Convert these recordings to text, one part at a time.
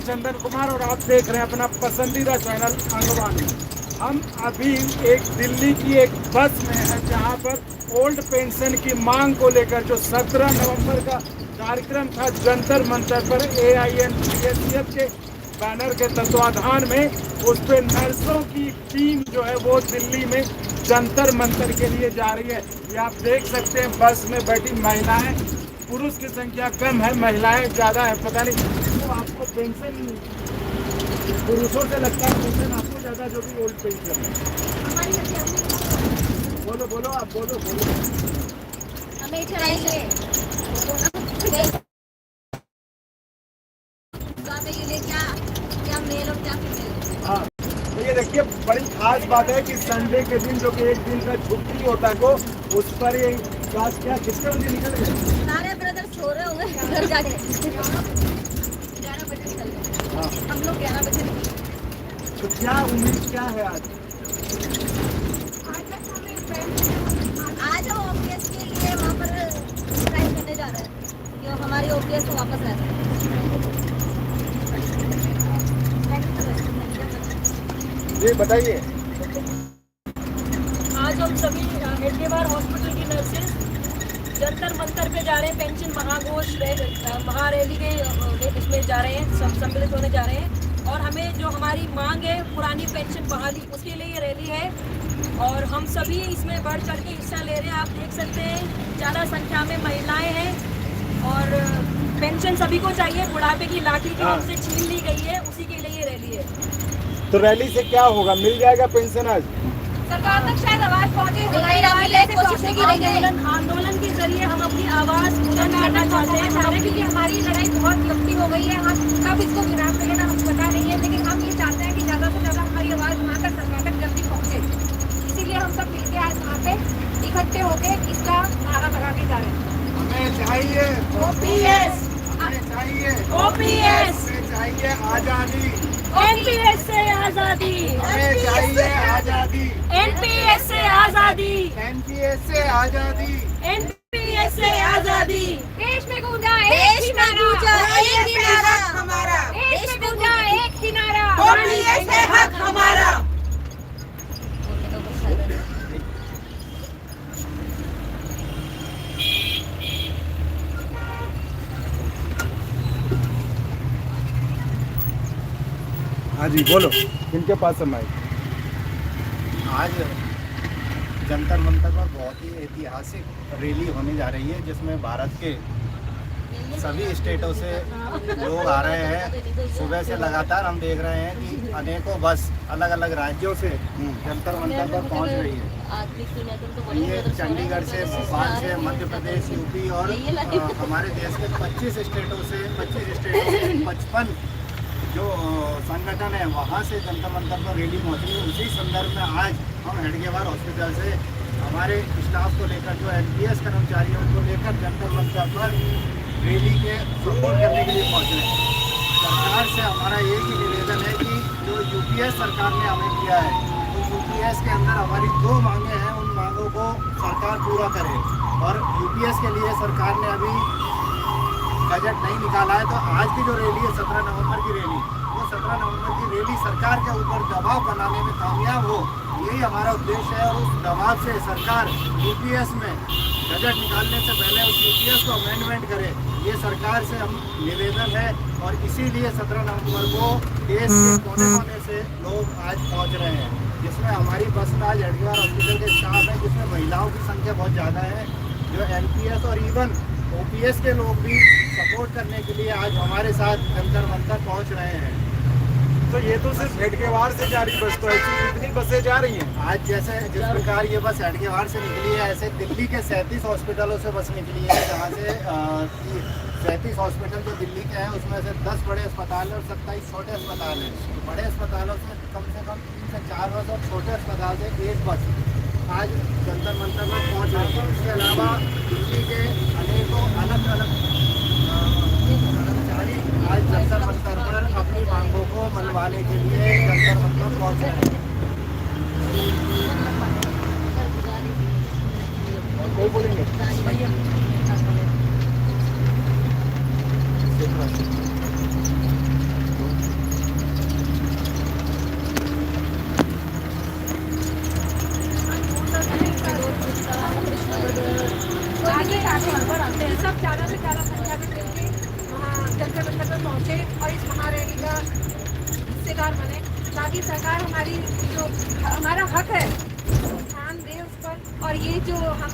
चंदन कुमार और आप देख रहे हैं अपना पसंदीदा चैनल अंगवानी। हम अभी एक दिल्ली की एक बस में हैं जहां पर ओल्ड पेंशन की मांग को लेकर जो 17 नवंबर का कार्यक्रम था जंतर मंतर पर AINPSF के बैनर के तत्वाधान में, उस पर नर्सों की टीम जो है वो दिल्ली में जंतर मंतर के लिए जा रही है। ये आप देख सकते हैं बस में बैठी महिलाएं, पुरुष की संख्या कम है, महिलाएं ज्यादा है। पता नहीं तो आपको पेंशन पुरुषों से लगता है पेंशन आपको ज्यादा, जो भी ओल्ड पेंशन है। बोलो बोलो, आप बोलो बोलो। हमें चाहिए क्या मेल और क्या फीमेल। हाँ, तो ये देखिए बड़ी खास बात है कि संडे के दिन जो कि एक दिन का छुट्टी होता है को, उस पर ये क्लास क्या किसके बजे निकल गए? सारे ब्रदर सो रहे होंगे घर जाके। 11 बजे चल गए। हाँ, हम लोग 11 बजे निकले। तो क्या उम्मीद क्या है आज? आज हम OPS के लिए वहाँ पर ट्राई करने जा रहे हैं, जो हमारी OPS को वापस आ जाए। ये बताइए। आज हम सभी हेडगेवार हॉस्पिटल की नर्सेज जंतर मंतर पे जा रहे हैं, पेंशन महाघोष महारैली के इसमें जा रहे हैं, सम्मिलित होने जा रहे हैं। और हमें जो हमारी मांग है पुरानी पेंशन बहाली, उसके लिए ये रैली है और हम सभी इसमें बढ़ चढ़ के हिस्सा ले रहे हैं। आप देख सकते हैं ज़्यादा संख्या में महिलाएं हैं और पेंशन सभी को चाहिए। बुढ़ापे की लाठी जो हमसे छीन ली गई है, उसी के लिए ये रैली है। तो रैली से क्या होगा, मिल जाएगा पेंशन आज? सरकार तक शायद आवाज पहुंचे। आंदोलन के जरिए हम अपनी आवाज बुलंद करना चाहते हैं, क्योंकि हमारी लड़ाई बहुत लंबी हो गई है। हम कब इसको विराम मिलेगा हमें पता नहीं है, लेकिन हम ये चाहते हैं कि ज्यादा से ज्यादा हमारी आवाज वहाँ तक सरकार तक जल्दी पहुँचे। इसीलिए हम सब मिलकर आज वहाँ पे इकट्ठे होकर इसका नारा लगा के जा रहे हैं। हमें चाहिए OPS, हमें चाहिए OPS, हमें चाहिए आजादी, NPS से आजादी, हमें चाहिए आजादी, NPS से आजादी, NPS से आजादी, NPS से आजादी। देश में गूंजा एक ही नारा हमारा, देश में गूंजा एक ही नारा, OPS है हक हमारा। हाँ जी बोलो, इनके पास समय। आज जंतर मंतर पर बहुत ही ऐतिहासिक रैली होने जा रही है, जिसमें भारत के सभी स्टेटों से लोग आ रहे हैं। सुबह से लगातार हम देख रहे हैं कि अनेकों बस अलग अलग राज्यों से जंतर मंतर पर पहुंच रही है। ये चंडीगढ़ से, भोपाल से, मध्य प्रदेश, यूपी और हमारे देश के 25 स्टेटों से 55 जो संगठन है वहाँ से जंतर मंतर पर रैली पहुँची है। उसी संदर्भ में आज हम हेडगेवार हॉस्पिटल से हमारे स्टाफ को लेकर, जो NPS कर्मचारियों को लेकर जंतर मंतर पर रैली के सपोर्ट करने के लिए पहुँच रहे हैं। सरकार से हमारा एक ही निवेदन है कि जो UPS सरकार ने हमें किया है, तो UPS के अंदर हमारी 2 मांगे हैं, उन मांगों को सरकार पूरा करे। और UPS के लिए सरकार ने अभी बजट नहीं निकाला है, तो आज की जो रैली है 17 नवंबर की रैली, वो 17 नवंबर की रैली सरकार के ऊपर दबाव बनाने में कामयाब हो, यही हमारा उद्देश्य है। और उस दबाव से सरकार UPS में बजट निकालने से पहले उस UPS को अमेंडमेंट करे, ये सरकार से हम निवेदन है। और इसीलिए 17 नवंबर को देश के कोने कोने से लोग आज पहुँच रहे हैं, जिसमें हमारी बस में आज हेडगेवार हॉस्पिटल के स्टाफ है, जिसमें महिलाओं की संख्या बहुत ज़्यादा है। जो NPS और इवन OPS के लोग भी सपोर्ट करने के लिए आज हमारे साथ जंतर मंतर पहुंच रहे हैं। तो ये तो सिर्फ हेडगेवार से जा रही बस, तो ऐसी कितनी बसें जा रही हैं? आज जैसे जिस प्रकार ये बस हेडगेवार से निकली है, ऐसे दिल्ली के 37 हॉस्पिटलों से बस निकली है, जहाँ से 37 हॉस्पिटल जो दिल्ली के हैं उसमें से 10 बड़े अस्पताल हैं और 27 छोटे अस्पताल हैं। बड़े अस्पतालों से कम 3 से 4 बस और छोटे अस्पताल से 1 बस आज जंतर मंतर में पहुँच रही है। इसके अलावा दिल्ली के अनेकों अलग अलग कर्मचारी आज जंतर मंतर पर अपनी मांगों को मनवाने के लिए जंतर मंतर पहुँच रहे हैं। कोई बोलेंगे? से ज़्यादा संख्या में मिलकर वहाँ जंतर मंतर पर पहुँचे और इस महारैली का हिस्सेदार बने, ताकि सरकार हमारी जो हमारा हक है ध्यान दे उस पर। और ये जो हम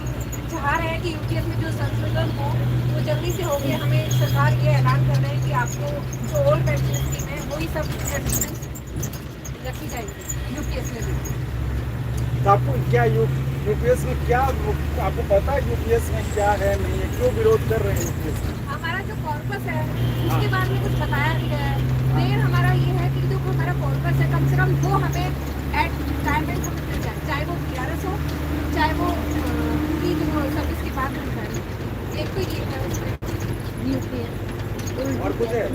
चाह रहे हैं कि यूपीएस में जो संशोधन हो वो जल्दी से हो गया। हमें सरकार ये ऐलान कर रहे हैं कि आपको जो ओल्ड पेंशन स्कीम है वही सब रखी जाएगी यूपीएस में भी। तो आपको क्या यूपीएस में क्या आपको पता है यूपीएस में क्या है नहीं है, क्यों विरोध कर रहे हैं यूपीएस में? हमारा जो कॉर्पस है उसके बारे में कुछ बताया नहीं गया है। मेन हमारा ये है कि जो हमारा कॉर्पस है कम से कम वो हमें एट टाइम पे मिल जाए, चाहे वो PRS हो चाहे वो पूरी जो सर्विस की बात हम करें। एक तो ये है उसमें यूपीएस और कुछ है?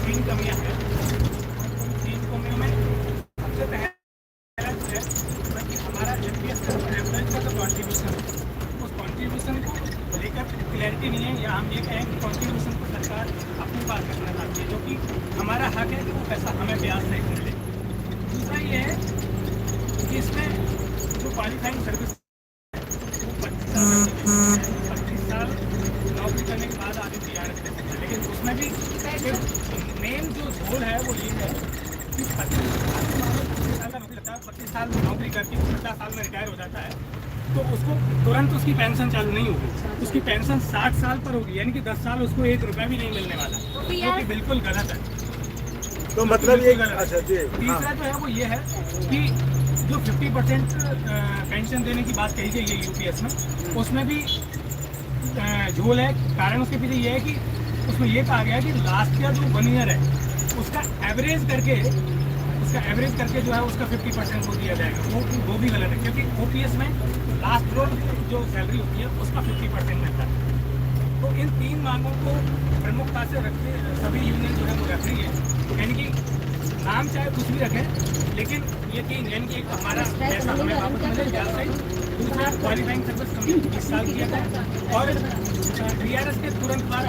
तीन कमियां हैं। तीन कमियों में सबसे पहला जो है कि हमारा यूपीएस का एवरेज का जो कॉन्ट्रीब्यूशन उस कॉन्ट्रीब्यूशन को लेकर क्लैरिटी नहीं है, या हम ये कहें कि कॉन्ट्रीब्यूशन को सरकार अपनी पास रखना चाहती है, जो कि हमारा हक है कि वो पैसा हमें ब्याज सहित मिले। दूसरा ये है कि इसमें जो क्वालिफाइंग सर्विस वो 25 साल नौकरी करने के बाद आदमी तैयार कर सकते हैं, लेकिन उसमें भी मेन जो गोल है वो ये है कि 25 साल का नौकरी लगता है, 25 साल नौकरी करके 50 साल में रिटायर हो जाता है, तो उसको तुरंत उसकी पेंशन चालू नहीं होगी, उसकी पेंशन 60 साल पर होगी, यानी कि 10 साल उसको 1 रुपया भी नहीं मिलने वाला, जो कि बिल्कुल गलत है। तो मतलब ये अच्छा जी। तीसरा जो है वो ये है कि जो 50% पेंशन देने की बात कही गई है यूपीएस में, उसमें भी झोल है। कारण उसके पीछे ये है कि उसमें ये कहा गया है कि लास्ट का जो 1 ईयर है उसका एवरेज करके जो है उसका 50% वो दिया जाएगा, वो भी गलत है, क्योंकि ओपीएस में लास्ट रोल जो सैलरी होती है उसका 50% मिलता है। तो इन तीन मांगों को प्रमुखता से रखते सभी यूनियन जो है वो रख रही है, यानी कि नाम चाहे कुछ भी रखें, लेकिन ये तीन, यानी कि एक हमारा पैसा हमें वापस मिले ब्याज सहित, दूसरा क्वालिफाइंग सर्विस कमी 20 साल किया था, और PRS के तुरंत बाद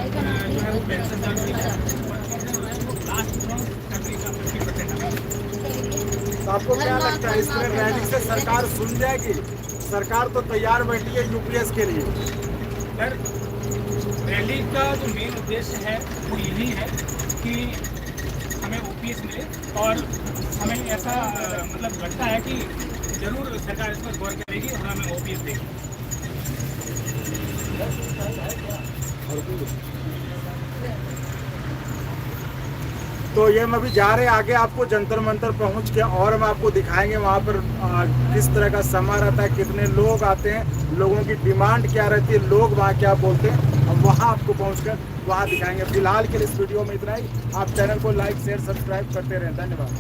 जो है वो पेंशन चालू की जाए, और तीसरा जो है वो लास्ट सैलरी का 50%। तो आपको क्या लगता है इसमें रैली से सरकार सुन जाएगी? सरकार तो तैयार बैठी है यूपीएस के लिए। सर, रैली का जो मेन उद्देश्य है वो यही है कि हमें ओपीएस मिले, और हमें ऐसा मतलब लगता है कि जरूर सरकार इस पर गौर करेगी और हमें ओपीएस देगी। तो ये हम अभी जा रहे हैं आगे, आपको जंतर मंतर पहुंच के और हम आपको दिखाएंगे वहाँ पर किस तरह का समा रहता है, कितने लोग आते हैं, लोगों की डिमांड क्या रहती है, लोग वहाँ क्या बोलते हैं, हम वहाँ आपको पहुँचकर वहाँ दिखाएंगे। फिलहाल के लिए इस वीडियो में इतना ही। आप चैनल को लाइक शेयर सब्सक्राइब करते रहें। धन्यवाद।